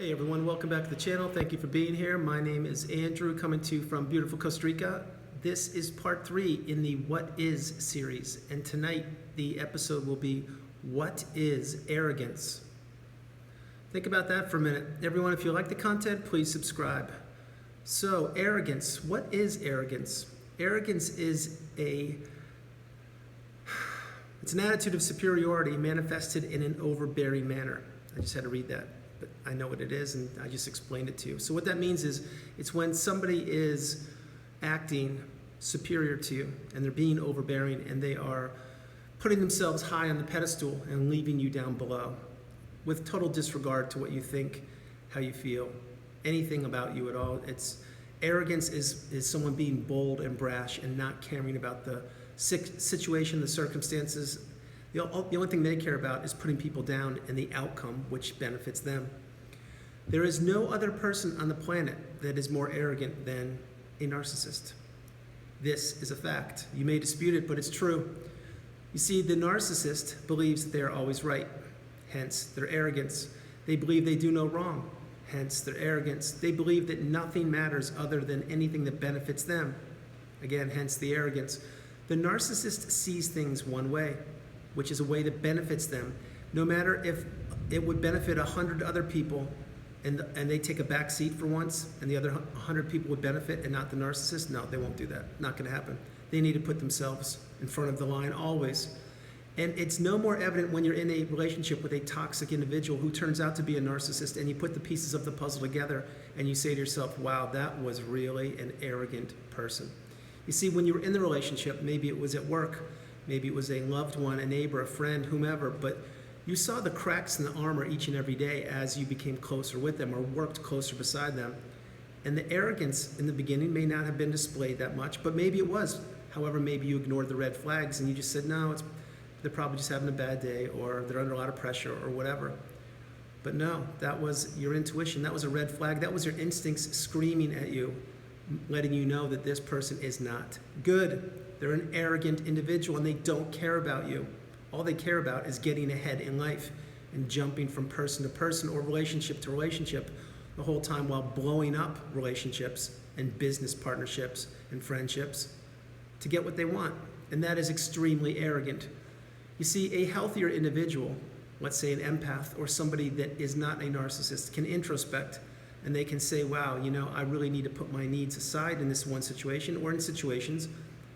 Hey everyone, welcome back to the channel. Thank you for being here. My name is Andrew, coming to you from beautiful Costa Rica. This is part 3 in the What Is series, and tonight the episode will be What is Arrogance? Think about that for a minute. Everyone, if you like the content, please subscribe. So, arrogance. What is arrogance? Arrogance is it's an attitude of superiority manifested in an overbearing manner. I just had to read that, but I know what it is, and I just explained it to you. So what that means is it's when somebody is acting superior to you, and they're being overbearing, and they are putting themselves high on the pedestal and leaving you down below with total disregard to what you think, how you feel, anything about you at all. Arrogance is someone being bold and brash and not caring about the situation, the circumstances. The only thing they care about is putting people down and the outcome which benefits them. There is no other person on the planet that is more arrogant than a narcissist. This is a fact. You may dispute it, but it's true. You see, the narcissist believes that they are always right, hence their arrogance. They believe they do no wrong, hence their arrogance. They believe that nothing matters other than anything that benefits them. Again, hence the arrogance. The narcissist sees things one way, which is a way that benefits them. No matter if it would benefit 100 other people and they take a back seat for once and the other 100 people would benefit and not the narcissist, no, they won't do that. Not gonna happen. They need to put themselves in front of the line always. And it's no more evident when you're in a relationship with a toxic individual who turns out to be a narcissist, and you put the pieces of the puzzle together and you say to yourself, wow, that was really an arrogant person. You see, when you were in the relationship, maybe it was at work, maybe it was a loved one, a neighbor, a friend, whomever, but you saw the cracks in the armor each and every day as you became closer with them or worked closer beside them. And the arrogance in the beginning may not have been displayed that much, but maybe it was. However, maybe you ignored the red flags and you just said, no, they're probably just having a bad day, or they're under a lot of pressure, or whatever. But no, that was your intuition. That was a red flag. That was your instincts screaming at you, letting you know that this person is not good. They're an arrogant individual and they don't care about you. All they care about is getting ahead in life and jumping from person to person or relationship to relationship the whole time, while blowing up relationships and business partnerships and friendships to get what they want. And that is extremely arrogant. You see, a healthier individual, let's say an empath or somebody that is not a narcissist, can introspect and they can say, wow, I really need to put my needs aside in this one situation or in situations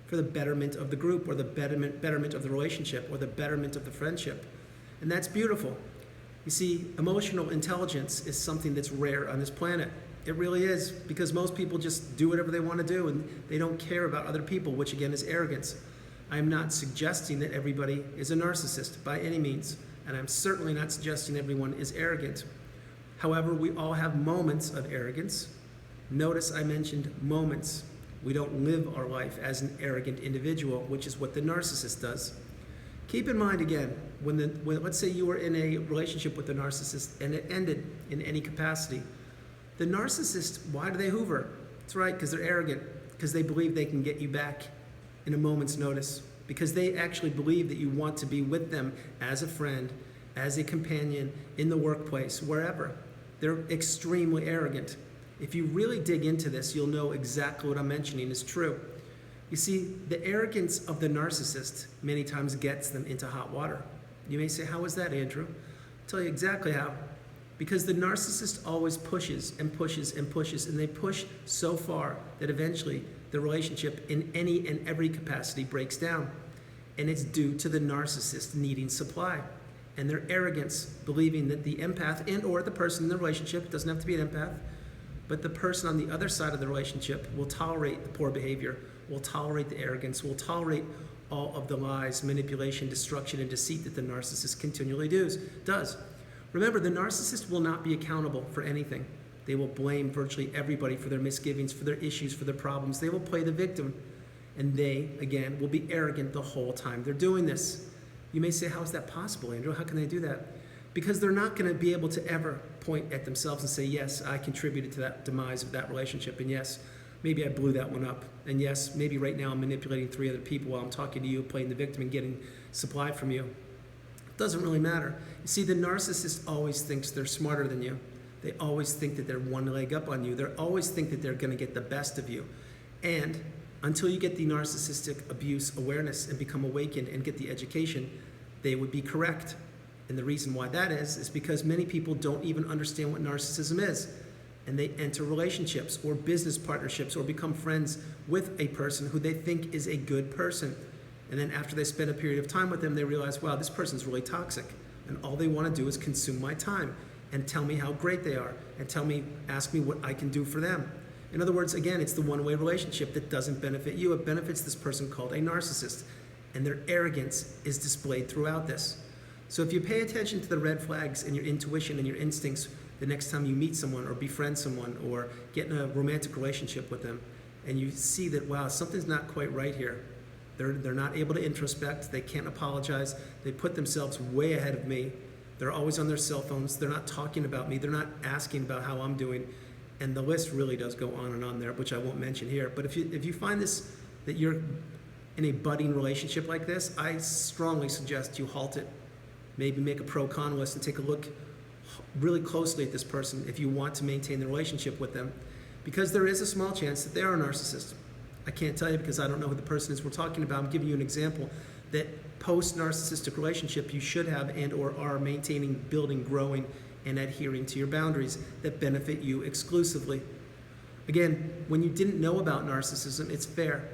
for the betterment of the group or the betterment of the relationship or the betterment of the friendship. And that's beautiful. You see, emotional intelligence is something that's rare on this planet. It really is, because most people just do whatever they want to do and they don't care about other people, which again is arrogance. I'm not suggesting that everybody is a narcissist by any means, and I'm certainly not suggesting everyone is arrogant. However, we all have moments of arrogance. Notice I mentioned moments. We don't live our life as an arrogant individual, which is what the narcissist does. Keep in mind again, when let's say you were in a relationship with the narcissist and it ended in any capacity, the narcissist, why do they hoover? That's right, because they're arrogant, because they believe they can get you back in a moment's notice, because they actually believe that you want to be with them as a friend, as a companion, in the workplace, wherever. They're extremely arrogant. If you really dig into this, you'll know exactly what I'm mentioning is true. You see, the arrogance of the narcissist many times gets them into hot water. You may say, how is that, Andrew? I'll tell you exactly how. Because the narcissist always pushes and pushes and pushes, and they push so far that eventually the relationship in any and every capacity breaks down. And it's due to the narcissist needing supply and their arrogance, believing that the empath and or the person in the relationship, doesn't have to be an empath, but the person on the other side of the relationship will tolerate the poor behavior, will tolerate the arrogance, will tolerate all of the lies, manipulation, destruction, and deceit that the narcissist continually does. Remember, the narcissist will not be accountable for anything. They will blame virtually everybody for their misgivings, for their issues, for their problems. They will play the victim. And they, again, will be arrogant the whole time they're doing this. You may say, how is that possible, Andrew? How can they do that? Because they're not going to be able to ever point at themselves and say, yes, I contributed to that demise of that relationship. And yes, maybe I blew that one up. And yes, maybe right now I'm manipulating 3 other people while I'm talking to you, playing the victim and getting supply from you. It doesn't really matter. You see, the narcissist always thinks they're smarter than you. They always think that they're one leg up on you. They always think that they're going to get the best of you. And until you get the narcissistic abuse awareness and become awakened and get the education, they would be correct. And the reason why that is because many people don't even understand what narcissism is. And they enter relationships or business partnerships or become friends with a person who they think is a good person. And then after they spend a period of time with them, they realize, wow, this person's really toxic. And all they want to do is consume my time and tell me how great they are and ask me what I can do for them. In other words, again, it's the one-way relationship that doesn't benefit you. It benefits this person called a narcissist. And their arrogance is displayed throughout this. So if you pay attention to the red flags and your intuition and your instincts the next time you meet someone or befriend someone or get in a romantic relationship with them, and you see that, wow, something's not quite right here. They're not able to introspect. They can't apologize. They put themselves way ahead of me. They're always on their cell phones. They're not talking about me. They're not asking about how I'm doing. And the list really does go on and on there, which I won't mention here. But if you find this, that you're in a budding relationship like this, I strongly suggest you halt it. Maybe make a pro-con list and take a look really closely at this person if you want to maintain the relationship with them. Because there is a small chance that they are a narcissist. I can't tell you because I don't know who the person is we're talking about. I'm giving you an example that post-narcissistic relationship you should have and or are maintaining, building, growing, and adhering to your boundaries that benefit you exclusively. Again, when you didn't know about narcissism, it's fair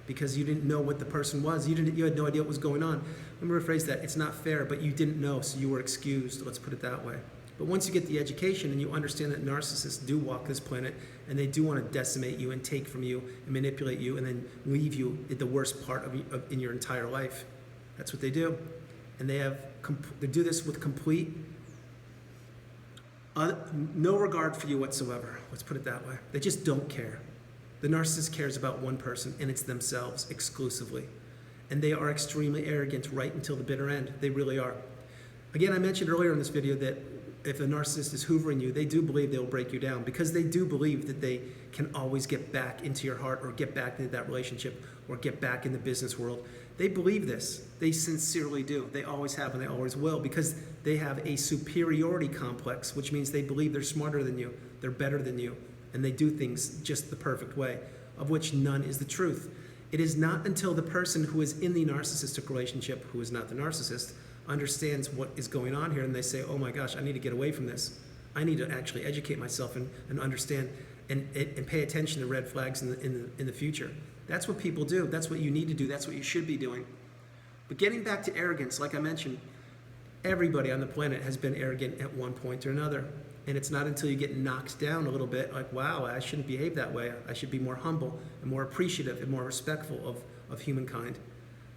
because you didn't know what the person was. You had no idea what was going on. Let me rephrase that. It's not fair, but you didn't know, so you were excused. Let's put it that way. But once you get the education and you understand that narcissists do walk this planet and they do want to decimate you and take from you and manipulate you and then leave you at the worst part in your entire life. That's what they do. And they do this with complete no regard for you whatsoever. Let's put it that way. They just don't care. The narcissist cares about one person, and it's themselves exclusively. And they are extremely arrogant right until the bitter end. They really are. Again, I mentioned earlier in this video that if a narcissist is hoovering you, they do believe they'll break you down because they do believe that they can always get back into your heart or get back into that relationship or get back in the business world. They believe this. They sincerely do. They always have and they always will because they have a superiority complex, which means they believe they're smarter than you, they're better than you, and they do things just the perfect way, of which none is the truth. It is not until the person who is in the narcissistic relationship, who is not the narcissist, understands what is going on here and they say, oh my gosh, I need to get away from this. I need to actually educate myself and understand and pay attention to red flags in the future. That's what people do. That's what you need to do. That's what you should be doing. But getting back to arrogance, like I mentioned, everybody on the planet has been arrogant at one point or another. And it's not until you get knocked down a little bit, like, wow, I shouldn't behave that way. I should be more humble and more appreciative and more respectful of humankind.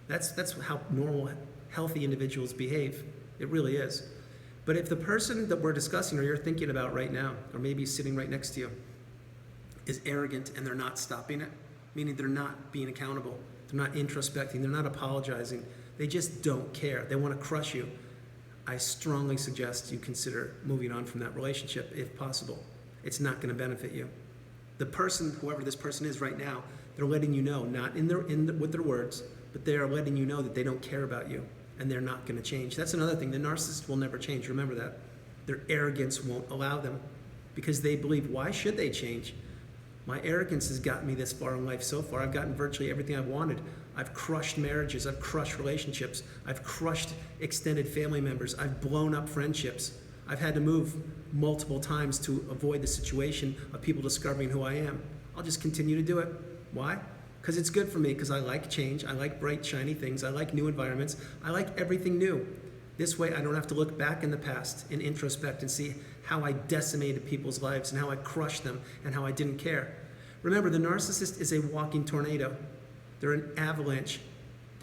That's how normal, healthy individuals behave. It really is. But if the person that we're discussing or you're thinking about right now, or maybe sitting right next to you, is arrogant and they're not stopping it, meaning they're not being accountable, they're not introspecting, they're not apologizing, they just don't care, they want to crush you, I strongly suggest you consider moving on from that relationship if possible. It's not going to benefit you. The person, whoever this person is right now, they're letting you know, not with their words, but they are letting you know that they don't care about you and they're not going to change. That's another thing. The narcissist will never change. Remember that. Their arrogance won't allow them because they believe, why should they change? My arrogance has gotten me this far in life so far. I've gotten virtually everything I've wanted. I've crushed marriages. I've crushed relationships. I've crushed extended family members. I've blown up friendships. I've had to move multiple times to avoid the situation of people discovering who I am. I'll just continue to do it. Why? Because it's good for me, because I like change. I like bright, shiny things. I like new environments. I like everything new. This way, I don't have to look back in the past and introspect and see how I decimated people's lives and how I crushed them and how I didn't care. Remember, the narcissist is a walking tornado. They're an avalanche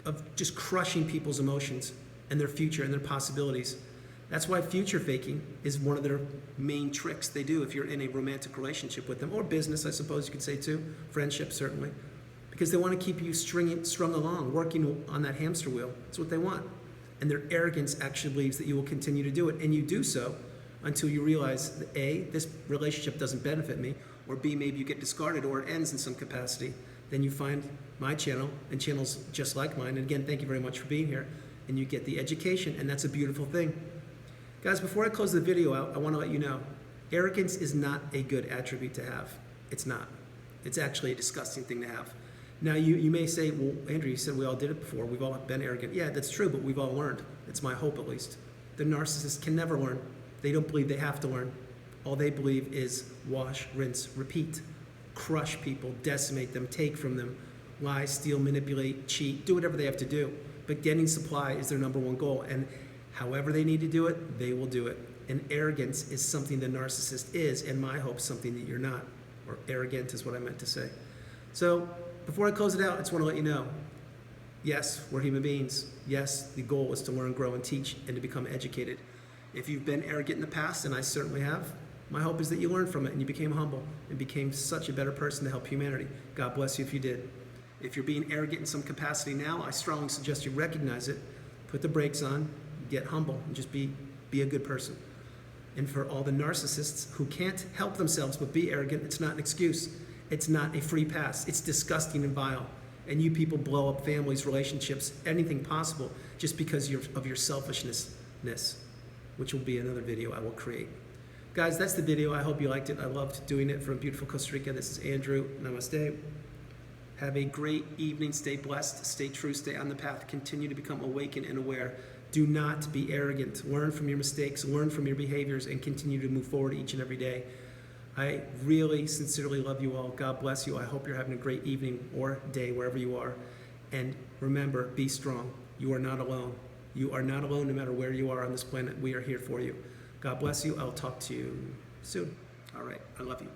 of just crushing people's emotions and their future and their possibilities. That's why future faking is one of their main tricks they do if you're in a romantic relationship with them, or business, I suppose you could say too, friendship certainly, because they want to keep you strung along, working on that hamster wheel. That's what they want. And their arrogance actually believes that you will continue to do it, and you do so until you realize that A, this relationship doesn't benefit me, or B, maybe you get discarded or it ends in some capacity. Then you find my channel and channels just like mine, and again, thank you very much for being here, and you get the education, and that's a beautiful thing. Guys, before I close the video out, I want to let you know, Arrogance is not a good attribute to have. It's not. It's actually a disgusting thing to have. Now, you may say, well, Andrew, you said we all did it before. We've all been arrogant. Yeah, that's true, but we've all learned. It's my hope, at least. The narcissist can never learn. They don't believe they have to learn. All they believe is wash, rinse, repeat. Crush people, decimate them, take from them, lie, steal, manipulate, cheat, do whatever they have to do. But getting supply is their number one goal. And however they need to do it, they will do it. And arrogance is something the narcissist is, and my hope, something that you're not. Or arrogant is what I meant to say. So before I close it out, I just want to let you know, yes, we're human beings. Yes, the goal is to learn, grow, and teach, and to become educated. If you've been arrogant in the past, and I certainly have, my hope is that you learned from it and you became humble and became such a better person to help humanity. God bless you if you did. If you're being arrogant in some capacity now, I strongly suggest you recognize it, put the brakes on, get humble, and just be a good person. And for all the narcissists who can't help themselves but be arrogant, it's not an excuse. It's not a free pass. It's disgusting and vile. And you people blow up families, relationships, anything possible just because of your selfishness, which will be another video I will create. Guys, that's the video. I hope you liked it. I loved doing it from beautiful Costa Rica. This is Andrew. Namaste. Have a great evening. Stay blessed. Stay true. Stay on the path. Continue to become awakened and aware. Do not be arrogant. Learn from your mistakes. Learn from your behaviors and continue to move forward each and every day. I really, sincerely love you all. God bless you. I hope you're having a great evening or day wherever you are. And remember, be strong. You are not alone. You are not alone no matter where you are on this planet. We are here for you. God bless you. I'll talk to you soon. All right. I love you.